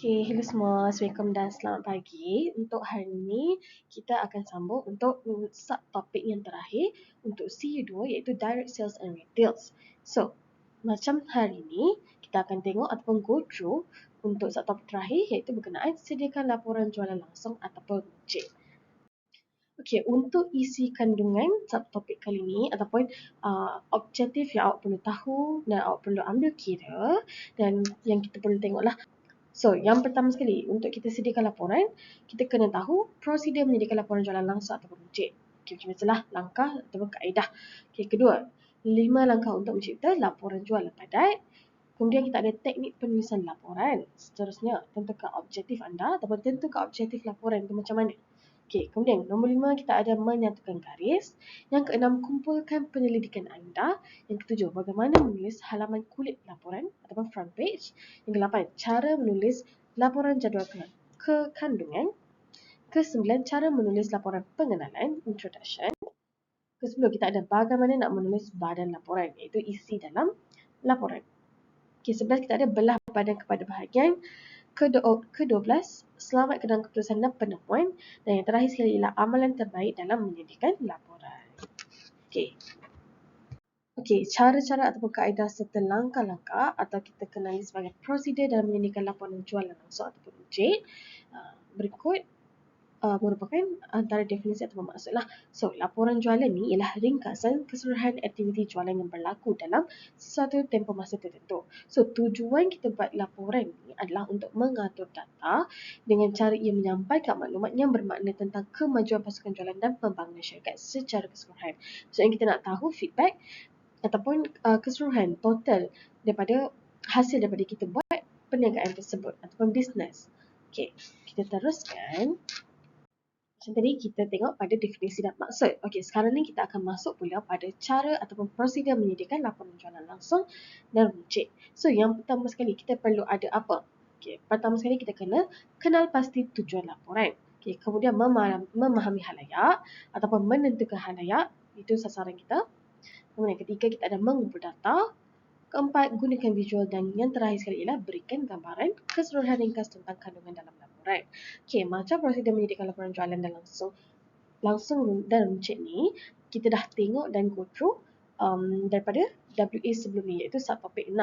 Okay, hello semua. Assalamualaikum dan selamat pagi. Untuk hari ini, kita akan sambung untuk subtopik yang terakhir untuk CU2 iaitu Direct Sales and Retails. So, macam hari ini, kita akan tengok ataupun go through untuk subtopik terakhir iaitu berkenaan sediakan laporan jualan langsung ataupun runcit. Okey, untuk isi kandungan subtopik kali ini ataupun objektif yang awak perlu tahu dan awak perlu ambil kira dan yang kita perlu tengoklah. So, yang pertama sekali, untuk kita sediakan laporan, kita kena tahu prosedur menyediakan laporan jualan langsung ataupun runcit. Okay, macam biasalah, langkah ataupun kaedah. Okay, kedua, 5 langkah untuk mencipta laporan jualan padat. Kemudian kita ada teknik penulisan laporan. Seterusnya, tentukan objektif anda ataupun tentukan objektif laporan itu macam mana. Okay, kemudian nombor 5 kita ada menyatukan garis. Yang keenam, kumpulkan penyelidikan anda. Yang ketujuh, bagaimana menulis halaman kulit laporan ataupun front page. Yang ke-8, cara menulis laporan jadual kekandungan. Ke-9, cara menulis laporan pengenalan, introduction. Ke-10, kita ada bagaimana nak menulis badan laporan, iaitu isi dalam laporan. Ke-11, kita ada belah badan kepada bahagian. Ke-12, selamat ke dalam keputusan dan penemuan. Dan yang terakhir sekali ialah amalan terbaik dalam menyediakan laporan. Okey, cara-cara ataupun kaedah serta langkah-langkah atau kita kenali sebagai prosedur dalam menyediakan laporan jualan langsung ataupun runcit berikut merupakan antara definisi ataupun maksudlah. So, laporan jualan ni ialah ringkasan keseluruhan aktiviti jualan yang berlaku dalam sesuatu tempoh masa tertentu. So, tujuan kita buat laporan ni adalah untuk mengatur data dengan cara ia menyampaikan maklumat yang bermakna tentang kemajuan pasukan jualan dan pembangunan syarikat secara keseluruhan. So, yang kita nak tahu feedback ataupun keseluruhan total daripada hasil daripada kita buat perniagaan tersebut ataupun bisnes. Okey, kita teruskan. Macam tadi kita tengok pada definisi dan maksud. Okey, sekarang ni kita akan masuk pula pada cara ataupun prosedur menyediakan laporan jualan langsung dan runcit. So, yang pertama sekali kita perlu ada apa? Okey, pertama sekali kita kena kenal pasti tujuan laporan. Okey, kemudian memahami halayak ataupun menentukan halayak, itu sasaran kita. Kemudian ketiga, kita ada mengumpul data. Keempat, gunakan visual dan yang terakhir sekali ialah berikan gambaran keseluruhan ringkas tentang kandungan dalam laporan. Okey, macam prosedur menyediakan laporan jualan dan langsung dan runcit ni, kita dah tengok dan go through daripada WA sebelum ni iaitu subtopik 6.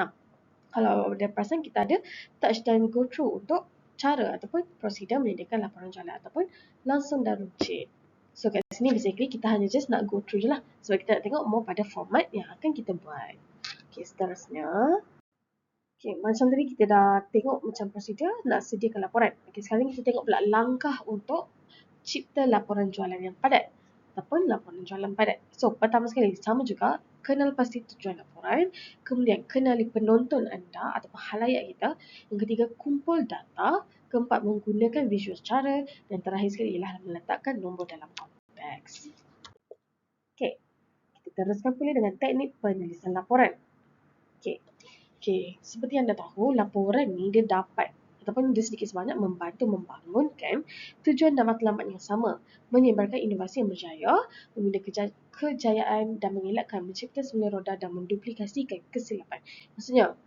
Kalau ada perasan kita ada touch dan go through untuk cara ataupun prosedur menyediakan laporan jualan ataupun langsung dan runcit. So kat sini basically kita hanya just nak go through je lah sebab kita nak tengok more pada format yang akan kita buat. Okay, seterusnya. Okay, macam tadi kita dah tengok macam prosedur nak sediakan laporan. Okay, sekarang ni kita tengok pula langkah untuk cipta laporan jualan yang padat ataupun laporan jualan padat. So, pertama sekali sama juga kenal pasti tujuan laporan, kemudian kenali penonton anda ataupun halayak kita, yang ketiga kumpul data, keempat menggunakan visual cara dan terakhir sekali ialah meletakkan nombor dalam konteks. Okay, kita teruskan pula dengan teknik penulisan laporan. Okay, seperti anda tahu, laporan ni dia dapat ataupun dia sedikit sebanyak membantu membangunkan tujuan dan matlamat yang sama, menyebarkan inovasi yang berjaya, membina kejayaan dan mengelakkan mencipta semula roda dan menduplikasikan kesilapan. Maksudnya,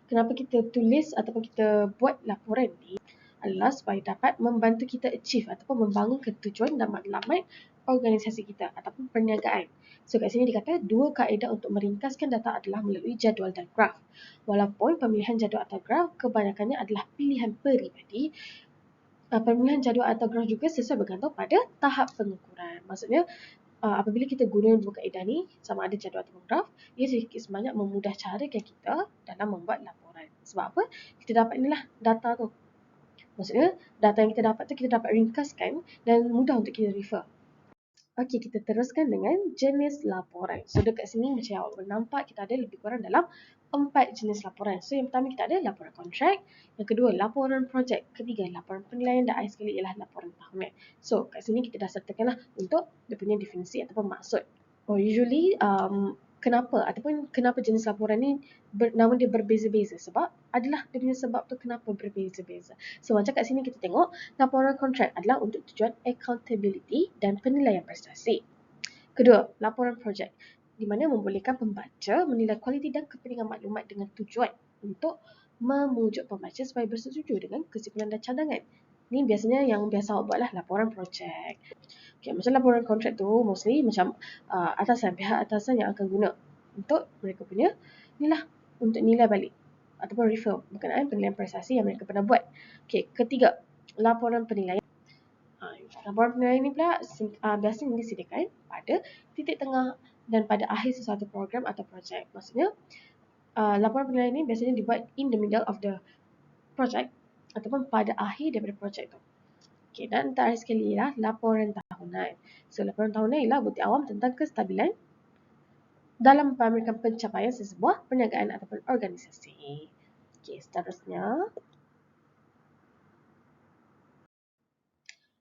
kenapa kita tulis ataupun kita buat laporan ni adalah supaya dapat membantu kita achieve ataupun membangunkan tujuan dan matlamat organisasi kita ataupun perniagaan. So kat sini dikata dua kaedah untuk meringkaskan data adalah melalui jadual dan graf. Walaupun pemilihan jadual atau graf kebanyakannya adalah pilihan peribadi, pemilihan jadual atau graf juga sesuai bergantung pada tahap pengukuran. Maksudnya apabila kita guna dua kaedah ni sama ada jadual atau graf, ia sedikit sebanyak memudah carakan kita dalam membuat laporan. Sebab apa? Kita dapat inilah data tu. Maksudnya data yang kita dapat tu kita dapat ringkaskan dan mudah untuk kita refer. Okey, kita teruskan dengan jenis laporan. So, dekat sini macam yang awak boleh nampak, kita ada lebih kurang dalam 4 jenis laporan. So, yang pertama kita ada laporan kontrak. Yang kedua, laporan projek. Ketiga, laporan penilaian dan akhir sekali ialah laporan tahunan. So, kat sini kita dah sertakanlah untuk dia punya definisi ataupun maksud. Usually, kenapa jenis laporan ni nama dia berbeza-beza? Sebab adalah dia punya sebab tu kenapa berbeza-beza. So macam kat sini kita tengok laporan kontrak adalah untuk tujuan accountability dan penilaian prestasi. Kedua, laporan projek di mana membolehkan pembaca menilai kualiti dan kepentingan maklumat dengan tujuan untuk memujuk pembaca supaya bersetuju dengan kesimpulan dan cadangan. Ni biasanya yang biasa awak buat lah, laporan projek. Okay, macam laporan kontrak tu mostly macam pihak atasan yang akan guna untuk mereka punya untuk nilai balik ataupun refer berkenaan penilaian prestasi yang mereka pernah buat. Okay, ketiga, laporan penilaian. Laporan penilaian ni pula biasanya disediakan pada titik tengah dan pada akhir sesuatu program atau projek. Maksudnya, laporan penilaian ni biasanya dibuat in the middle of the project ataupun pada akhir daripada projek tu. Okay, dan terakhir sekali ialah laporan tahunan. So, laporan tahunan ialah bukti awam tentang kestabilan dalam memperhatikan pencapaian sesebuah perniagaan ataupun organisasi. Okay, seterusnya.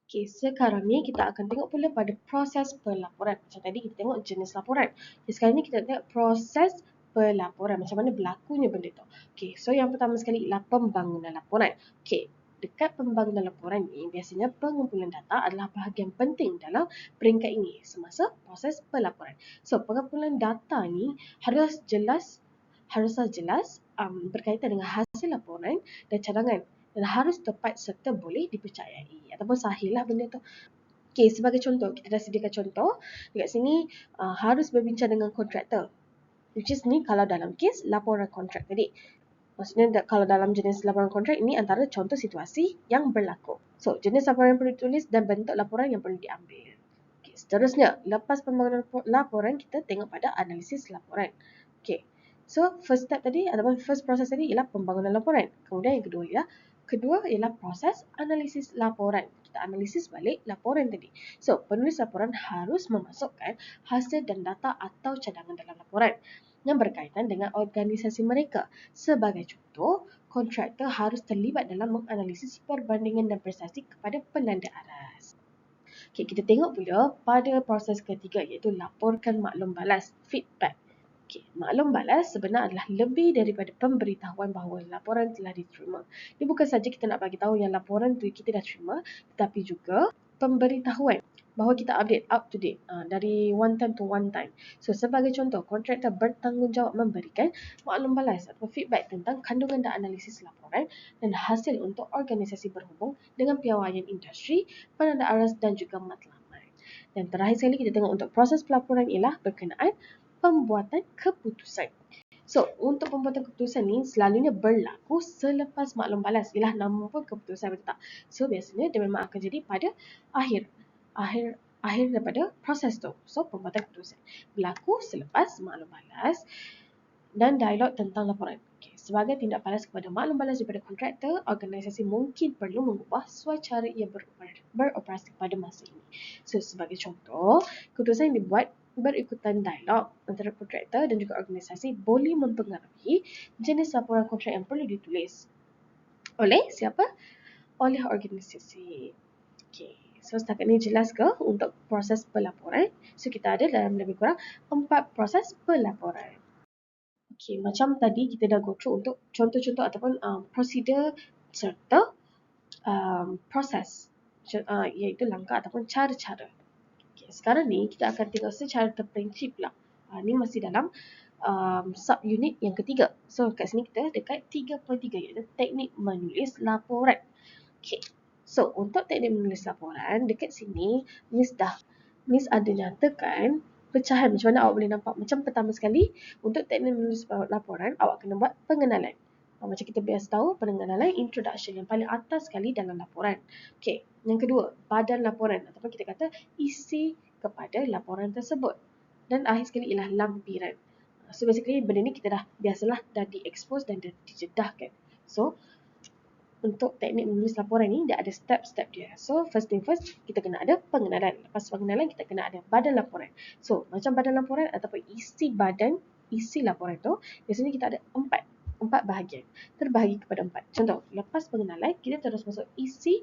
Okay, sekarang ni kita akan tengok pula pada proses pelaporan. Macam tadi kita tengok jenis laporan. Okay, sekarang ni kita tengok proses pelaporan. Macam mana berlakunya benda tu. Okay, so yang pertama sekali ialah pembangunan laporan. Okay, dekat pembangunan laporan ni, biasanya pengumpulan data adalah bahagian penting dalam peringkat ini semasa proses pelaporan. So, pengumpulan data ni haruslah jelas berkaitan dengan hasil laporan dan cadangan. Dan harus tepat serta boleh dipercayai ataupun sahih lah benda tu. Okay, sebagai contoh, kita dah sediakan contoh. Dekat sini harus berbincang dengan kontraktor. Which is ni kalau dalam kes laporan kontrak tadi. Maksudnya kalau dalam jenis laporan kontrak ini antara contoh situasi yang berlaku. So, jenis laporan yang perlu ditulis dan bentuk laporan yang perlu diambil. Okay, seterusnya, lepas pembangunan laporan, kita tengok pada analisis laporan. Okay, so first step tadi ataupun first proses tadi ialah pembangunan laporan. Kemudian yang kedua ialah proses analisis laporan. Kita analisis balik laporan tadi. So, penulis laporan harus memasukkan hasil dan data atau cadangan dalam laporan yang berkaitan dengan organisasi mereka. Sebagai contoh, kontraktor harus terlibat dalam menganalisis perbandingan dan prestasi kepada penanda aras. Okay, kita tengok pula pada proses ketiga iaitu laporkan maklum balas, feedback. Okay, maklum balas sebenarnya adalah lebih daripada pemberitahuan bahawa laporan telah diterima. Ini bukan saja kita nak bagi tahu yang laporan tu kita dah terima, tetapi juga pemberitahuan bahawa kita update up to date dari one time to one time. So, sebagai contoh, kontraktor bertanggungjawab memberikan maklum balas atau feedback tentang kandungan dan analisis laporan dan hasil untuk organisasi berhubung dengan piawaian industri, penanda aras dan juga matlamat. Dan terakhir sekali kita tengok untuk proses pelaporan ialah berkenaan pembuatan keputusan. So, untuk pembuatan keputusan ni selalunya berlaku selepas maklum balas. Ialah nama pun keputusan, betul tak? So, biasanya dia memang akan jadi pada akhir daripada proses tu. So, pembuatan keputusan berlaku selepas maklum balas dan dialog tentang laporan. Okay. Sebagai tindak balas kepada maklum balas daripada kontraktor, organisasi mungkin perlu mengubah suara ia beroperasi pada masa ini. So, sebagai contoh, keputusan yang dibuat berikutan dialog antara kontraktor dan juga organisasi boleh mempengaruhi jenis laporan kontrak yang perlu ditulis. Oleh siapa? Oleh organisasi. Okay. So, setakat ni jelas ke untuk proses pelaporan? So, kita ada dalam lebih kurang 4 proses pelaporan. Okay, macam tadi kita dah go through untuk contoh-contoh ataupun prosedur serta proses, iaitu langkah ataupun cara-cara. Okay, sekarang ni kita akan tengok secara terperinci pula. Ni masih dalam sub-unit yang ketiga. So, kat sini kita dekat 3.3 iaitu teknik menulis laporan. Okay, so untuk teknik menulis laporan, dekat sini Miss ada nyatakan pecahan macam mana awak boleh nampak. Macam pertama sekali, untuk teknik menulis laporan, awak kena buat pengenalan. Macam kita biasa tahu, pengenalan introduction yang paling atas sekali dalam laporan. Okay, yang kedua, badan laporan ataupun kita kata isi kepada laporan tersebut. Dan akhir sekali ialah lampiran. So basically benda ni kita dah biasalah dah di-expose dan dah dijedahkan. So, untuk teknik menulis laporan ni dia ada step-step dia. So, first thing first, kita kena ada pengenalan. Lepas pengenalan, kita kena ada badan laporan. So, macam badan laporan ataupun isi laporan tu, biasanya kita ada empat bahagian. Terbahagi kepada 4. Contoh, lepas pengenalan, kita terus masuk isi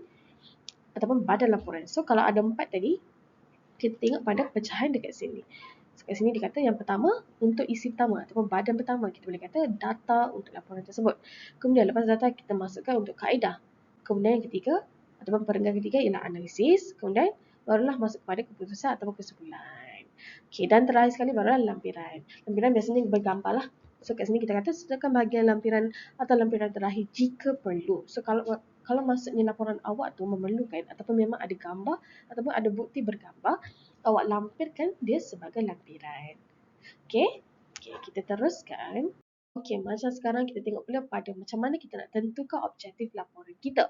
ataupun badan laporan. So, kalau ada 4 tadi, kita tengok pada pecahan dekat sini. Kat sini dikata yang pertama untuk isi pertama ataupun badan pertama, kita boleh kata data untuk laporan tersebut. Kemudian lepas data kita masukkan untuk kaedah. Kemudian yang ketiga ataupun perenggan ketiga ialah analisis. Kemudian barulah masuk kepada keputusan ataupun kesimpulan. Okey, dan terakhir sekali barulah lampiran. Lampiran biasanya bergambar lah. So kat sini kita kata sertakan bahagian lampiran atau lampiran terakhir jika perlu. So kalau maksudnya laporan awak tu memerlukan ataupun memang ada gambar ataupun ada bukti bergambar, awak lampirkan dia sebagai lampiran. Okey? Okey, kita teruskan. Okey, macam sekarang kita tengok pula pada macam mana kita nak tentukan objektif laporan kita.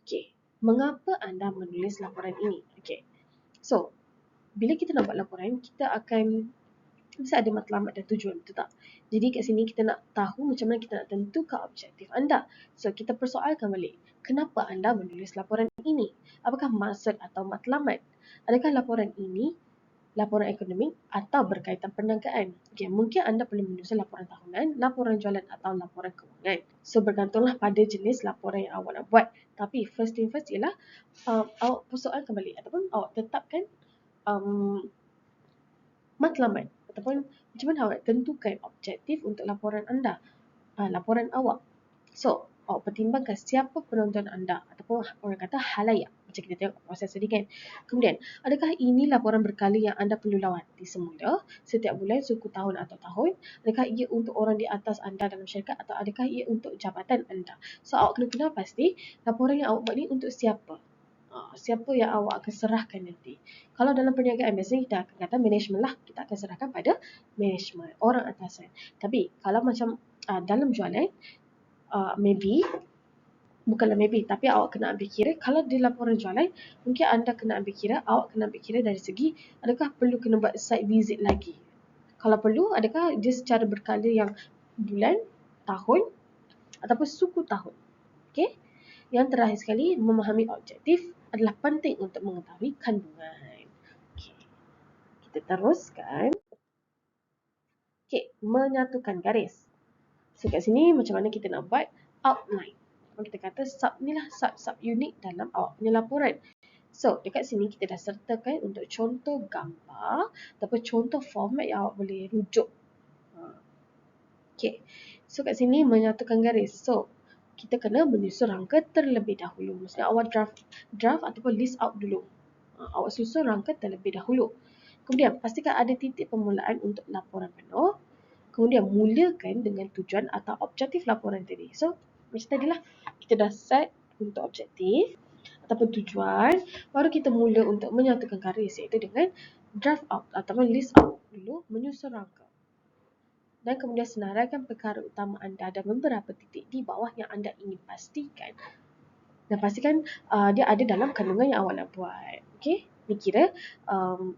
Okey, mengapa anda menulis laporan ini? Okey. So, bila kita nak buat laporan, kita akan mesti ada matlamat dan tujuan, betul tak? Jadi kat sini kita nak tahu macam mana kita nak tentukan objektif anda. So, kita persoalkan balik. Kenapa anda menulis laporan ini? Apakah maksud atau matlamat? Adakah laporan ini laporan ekonomi atau berkaitan perniagaan? Okay, mungkin anda perlu menyusun laporan tahunan, laporan jualan atau laporan kewangan. So, bergantunglah pada jenis laporan yang awak nak buat. Tapi, first thing first ialah awak persoalkan balik ataupun awak tetapkan matlamat ataupun macam mana awak tentukan objektif untuk laporan anda, laporan awak. So, awak pertimbangkan siapa penonton anda ataupun orang kata halayak. Macam kita tengok proses tadi kan. Kemudian, adakah ini laporan berkala yang anda perlu lawati semula setiap bulan, suku tahun atau tahun? Adakah ia untuk orang di atas anda dalam syarikat atau adakah ia untuk jabatan anda? So, awak kena kenal pasti laporan yang awak buat ni untuk siapa. Siapa yang awak akan serahkan nanti. Kalau dalam perniagaan, biasanya kita akan kata management lah. Kita akan serahkan pada management, orang atasan. Tapi, kalau macam dalam jualan, bukanlah maybe, tapi awak kena ambil kira, kalau di laporan jualan, mungkin anda kena ambil kira, awak kena ambil kira dari segi, adakah perlu kena buat site visit lagi? Kalau perlu, adakah dia secara berkala yang bulan, tahun, ataupun suku tahun? Okay? Yang terakhir sekali, memahami objektif adalah penting untuk mengetahui kandungan. Okay. Kita teruskan. Okay, menyatukan garis. So, kat sini macam mana kita nak buat outline. Kita kata sub ni lah, sub unit dalam awak punya laporan. So, dekat sini kita dah sertakan untuk contoh gambar ataupun contoh format yang awak boleh rujuk. Okay. So, kat sini menyatukan garis. So, kita kena menyusun rangka terlebih dahulu. Maksudnya awak draft ataupun list out dulu. Awak susun rangka terlebih dahulu. Kemudian, pastikan ada titik permulaan untuk laporan penuh. Kemudian, mulakan dengan tujuan atau objektif laporan tadi. So, macam tadilah, kita dah set untuk objektif ataupun tujuan. Baru kita mula untuk menyatukan garis, iaitu dengan draft out ataupun list out dulu, menyusun rangka. Dan kemudian senaraikan perkara utama anda dan beberapa titik di bawah yang anda ingin pastikan. Dan pastikan dia ada dalam kandungan yang awak nak buat. Okay? Ni kira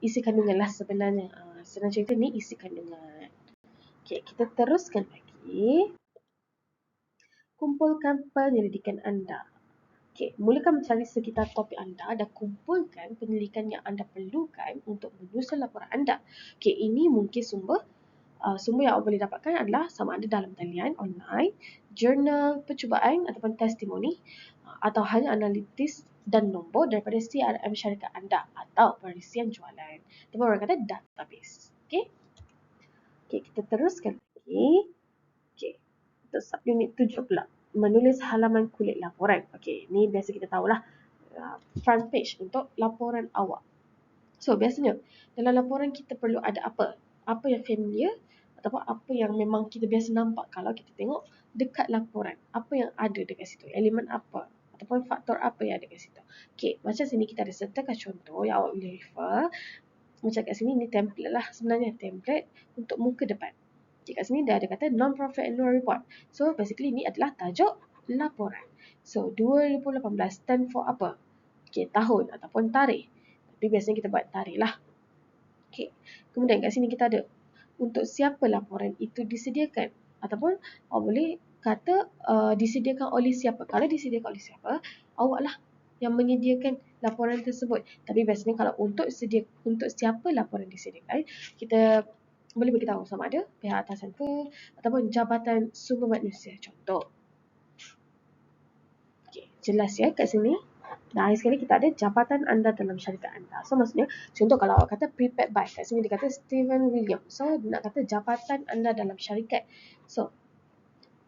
isi kandungan lah sebenarnya. Senang cerita ni isi kandungan. Okay, kita teruskan lagi. Kumpulkan penyelidikan anda. Okay, mulakan mencari sekitar topik anda dan kumpulkan penyelidikan yang anda perlukan untuk menyusun laporan anda. Okay, ini mungkin sumber yang awak boleh dapatkan adalah sama ada dalam talian online, jurnal percubaan ataupun testimoni, atau hanya analitis dan nombor daripada CRM syarikat anda atau perisian jualan. Ataupun orang kata database. Okay? Okay, kita teruskan lagi. Okay, untuk subunit 7 pula. Menulis halaman kulit laporan. Okay, ni biasa kita tahulah. Front page untuk laporan awak. So, biasanya dalam laporan kita perlu ada apa? Apa yang familiar ataupun apa yang memang kita biasa nampak kalau kita tengok dekat laporan. Apa yang ada dekat situ? Elemen apa? Ataupun faktor apa yang ada dekat situ? Okay, macam sini kita ada sertakan contoh yang awak boleh refer. Macam kat sini ni template lah sebenarnya. Template untuk muka depan. Okay, kat sini dah ada kata non-profit annual report. So, basically ni adalah tajuk laporan. So, 2018 stand for apa? Okay, tahun ataupun tarikh. Tapi biasanya kita buat tarikh lah. Okay. Kemudian kat sini kita ada untuk siapa laporan itu disediakan. Ataupun awak boleh kata disediakan oleh siapa. Kalau disediakan oleh siapa, awak lah yang menyediakan laporan tersebut. Tapi biasanya kalau untuk siapa laporan disediakan, kita boleh beritahu sama ada pihak atasan ke ataupun jabatan sumber manusia. Contoh. Okay, jelas ya kat sini. Nah, akhir sekali kita ada jabatan anda dalam syarikat anda. So, maksudnya, contoh kalau awak kata prepared by, kat sini dia kata Stephen William. So, nak kata jabatan anda dalam syarikat. So,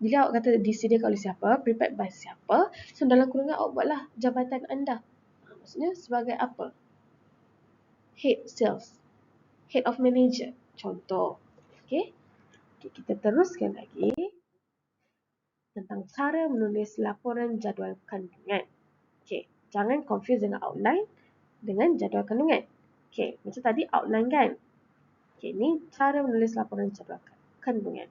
bila awak kata disediakan oleh siapa, prepared by siapa, so dalam kurungan awak buatlah jabatan anda. Maksudnya, sebagai apa? Head sales. Head of manager. Contoh. Okay. Okay, kita teruskan lagi tentang cara menulis laporan jadual kandungan. Okay, jangan confuse dengan outline dengan jadual kandungan. Okay, macam tadi outline kan. Okay, ni cara menulis laporan jadual kandungan.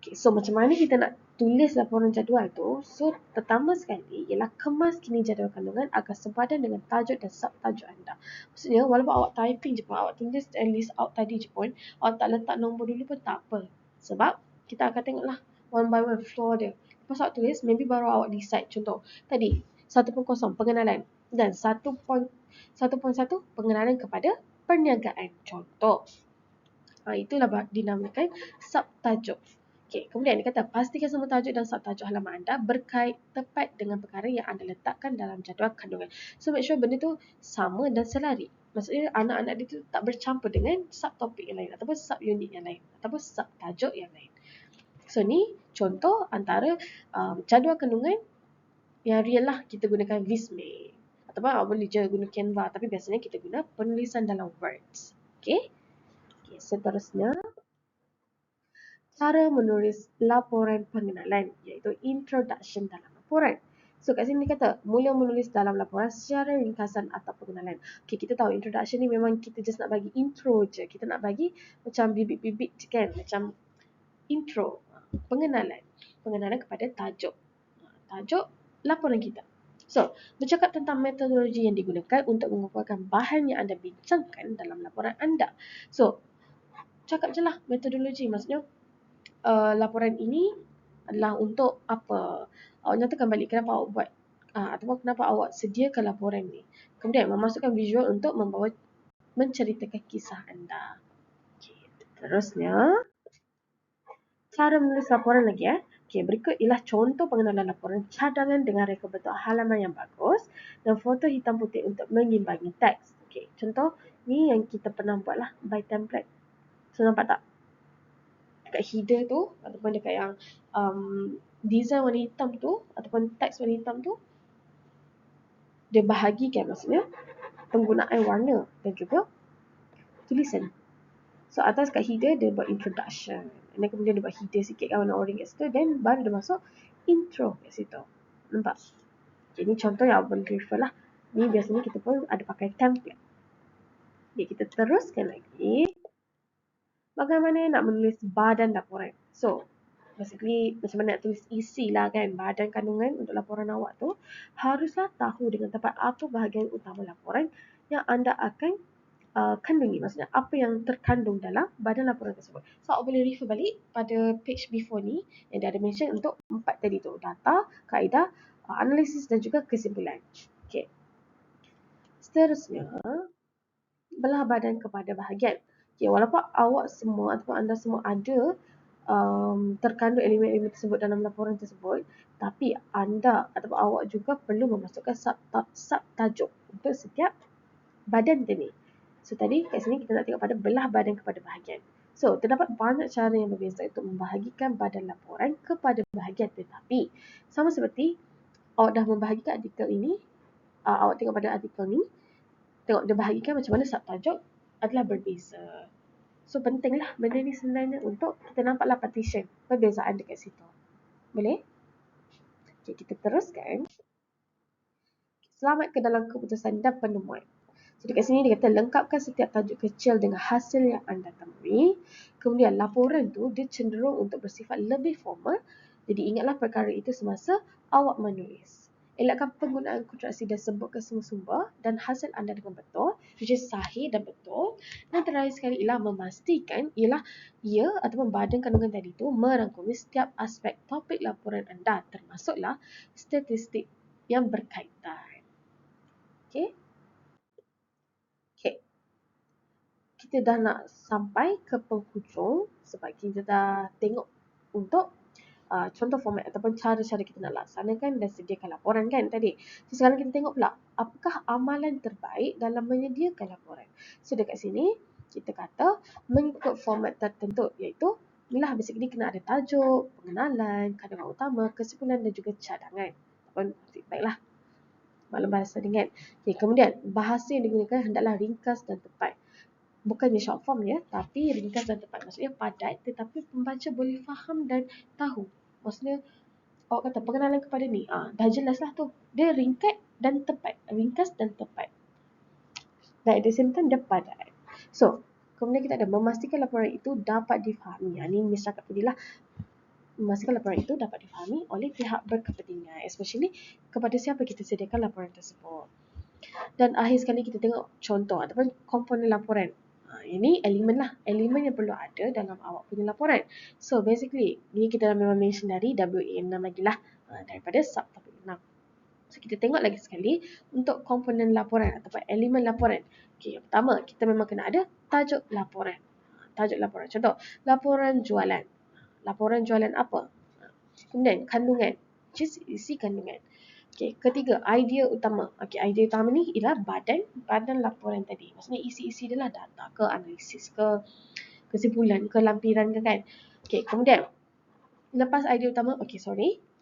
Okay, so macam mana kita nak tulis laporan jadual tu? So, pertama sekali ialah kemas kini jadual kandungan agar sepadan dengan tajuk dan subtajuk anda. Maksudnya, walaupun awak typing je pun, awak tulis list out tadi je pun, awak tak letak nombor dulu pun tak apa. Sebab, kita akan tengoklah one by one floor dia. Lepas awak tulis, maybe baru awak decide. Contoh, tadi, 1.0 pengenalan dan 1.1 pengenalan kepada perniagaan. Contoh. Itulah dinamakan subtajuk. Okay, kemudian dia kata, pastikan semua tajuk dan subtajuk halaman anda berkait tepat dengan perkara yang anda letakkan dalam jadual kandungan. So, make sure benda tu sama dan selari. Maksudnya, anak-anak dia tu tak bercampur dengan subtopik yang lain, ataupun subunit yang lain, ataupun subtajuk yang lain. So, ni contoh antara jadual kandungan yang real lah. Kita gunakan Visme. Ataupun awak boleh je guna Canva, tapi biasanya kita guna penulisan dalam Words. Okay, seterusnya, cara menulis laporan pengenalan, iaitu introduction dalam laporan. So, kat sini dia kata, mula menulis dalam laporan secara ringkasan atau pengenalan. Okay, kita tahu introduction ni memang kita just nak bagi intro je. Kita nak bagi macam bibit-bibit je kan. Macam intro, pengenalan. Pengenalan kepada tajuk. Tajuk laporan kita. So, bercakap tentang metodologi yang digunakan untuk mengumpulkan bahan yang anda bincangkan dalam laporan anda. So, cakap je lah metodologi. Maksudnya, laporan ini adalah untuk apa? Awak nyatakan balik kenapa awak buat ataupun kenapa awak sediakan laporan ni. Kemudian memasukkan visual untuk menceritakan kisah anda. Okay, terusnya, cara menulis laporan lagi ya. Okay, berikut ialah contoh pengenalan laporan cadangan dengan reka bentuk halaman yang bagus dan foto hitam putih untuk mengimbangi teks. Okay, contoh ni yang kita pernah buat lah by template. So, nampak tak? Dekat header tu ataupun dekat yang design warna hitam tu ataupun teks warna hitam tu, dia bahagikan maksudnya penggunaan warna dan juga tulisan. So, atas kat header dia buat introduction, dan kemudian dia buat header sikit kan warna orange kat situ, dan baru dia masuk intro kat situ. Nampak? Jadi contoh yang boleh refer lah. Ni biasanya kita pun ada pakai template. Okay, kita teruskan lagi. Bagaimana nak menulis badan laporan? So, basically macam mana nak tulis isi lah kan, badan kandungan untuk laporan awak tu. Haruslah tahu dengan tepat apa bahagian utama laporan yang anda akan kandungi. Maksudnya apa yang terkandung dalam badan laporan tersebut. So, awak boleh refer balik pada page before ni yang dia ada mention untuk 4 tadi tu. Data, kaedah, analisis dan juga kesimpulan. Okay. Seterusnya, belah badan kepada bahagian. Okay, walaupun awak semua ataupun anda semua ada terkandung elemen-elemen tersebut dalam laporan tersebut, tapi anda ataupun awak juga perlu memasukkan subtajuk untuk setiap badan tadi. So, tadi kat sini kita nak tengok pada belah badan kepada bahagian. So, terdapat banyak cara yang berbeza untuk membahagikan badan laporan kepada bahagian, tetapi sama seperti awak dah membahagikan artikel ini, awak tengok pada artikel ni, tengok dia bahagikan macam mana subtajuk adalah berbeza. So, pentinglah benda ni sebenarnya untuk kita nampaklah partition, perbezaan dekat situ. Boleh? Okay, kita teruskan. Selamat ke dalam keputusan dan penemuan. So, dekat sini dia kata lengkapkan setiap tajuk kecil dengan hasil yang anda temui. Kemudian laporan tu dia cenderung untuk bersifat lebih formal. Jadi ingatlah perkara itu semasa awak menulis. Elakkan penggunaan kontraksi dan sebutkan semua sumber dan hasil anda dengan betul, which is sahih dan betul. Dan terakhir sekali ialah memastikan ia ataupun badan kandungan tadi tu merangkumi setiap aspek topik laporan anda, termasuklah statistik yang berkaitan. Okay. Kita dah nak sampai ke penghujung sebab kita dah tengok untuk contoh format ataupun cara-cara kita nak laksanakan dan sediakan laporan kan tadi. So, sekarang kita tengok pula apakah amalan terbaik dalam menyediakan laporan. So, dekat sini kita kata mengikut format tertentu, iaitu inilah basically kena ada tajuk, pengenalan, kandungan utama, kesimpulan dan juga cadangan ataupun feedback lah. Maklum bahasa dengan. Okay, kemudian bahasa yang digunakan hendaklah ringkas dan tepat. bukannya short form ya, tapi ringkas dan tepat. Maksudnya padat tetapi pembaca boleh faham dan tahu. Maksudnya awak kata pengenalan kepada ni, dah jelas lah tu. Dia ringkas dan tepat. Ringkas dan tepat. Dan at the same time dia padat. So, kemudian kita ada memastikan laporan itu dapat difahami. Ini Miss cakap tadi lah. Memastikan laporan itu dapat difahami oleh pihak berkepentingan. Especially kepada siapa kita sediakan laporan tersebut. Dan akhir sekali kita tengok contoh ataupun komponen laporan. Ini elemen lah. Elemen yang perlu ada dalam awak punya laporan. So basically, ni kita dah memang mention dari WA6 lagi lah. Daripada subtopik 6. So kita tengok lagi sekali untuk komponen laporan ataupun elemen laporan. Okay, yang pertama, kita memang kena ada tajuk laporan. Tajuk laporan. Contoh, laporan jualan. Laporan jualan apa? Kemudian, kandungan. Isi kandungan. Okay, ketiga, idea utama. Okay, idea utama ni ialah badan laporan tadi. Maksudnya isi-isi dia lah, data ke, analisis ke, kesimpulan ke, lampiran ke kan. Okay, kemudian, lepas idea utama,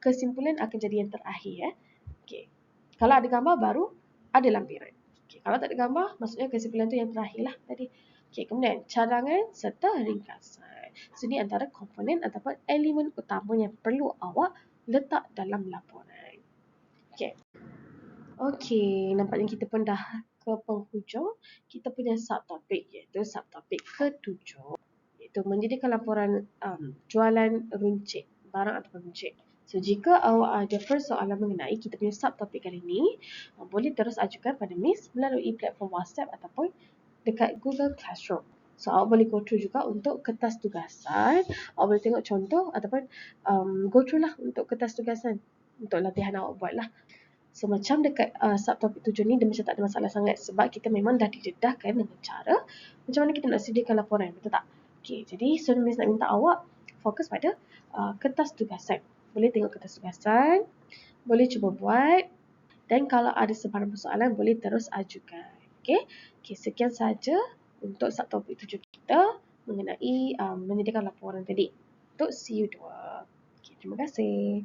kesimpulan akan jadi yang terakhir. Okay, kalau ada gambar baru, ada lampiran. Okay, kalau tak ada gambar, maksudnya kesimpulan tu yang terakhir lah tadi. Okay, kemudian, cadangan serta ringkasan. So, ini antara komponen ataupun elemen utama yang perlu awak letak dalam laporan. Okay. Okey, nampaknya kita pun dah ke penghujung. Kita punya subtopik iaitu subtopik ke-7 iaitu menjadikan laporan jualan runcit, barang ataupun runcit. So, jika awak ada persoalan mengenai kita punya subtopik kali ini, boleh terus ajukan pada Miss melalui platform WhatsApp ataupun dekat Google Classroom. So, awak boleh go through juga untuk kertas tugasan. Awak boleh tengok contoh ataupun go through lah untuk kertas tugasan. Untuk latihan awak buat lah. So macam dekat subtopik 7 ni dia macam tak ada masalah sangat sebab kita memang dah didedahkan dengan cara macam mana kita nak sediakan laporan, betul tak? Okay, jadi Miss nak minta awak fokus pada kertas tugasan. Boleh tengok kertas tugasan, boleh cuba buat dan kalau ada sebarang persoalan boleh terus ajukan. Okay, sekian saja untuk subtopik 7 kita mengenai menyediakan laporan tadi untuk CU2. Okay, terima kasih.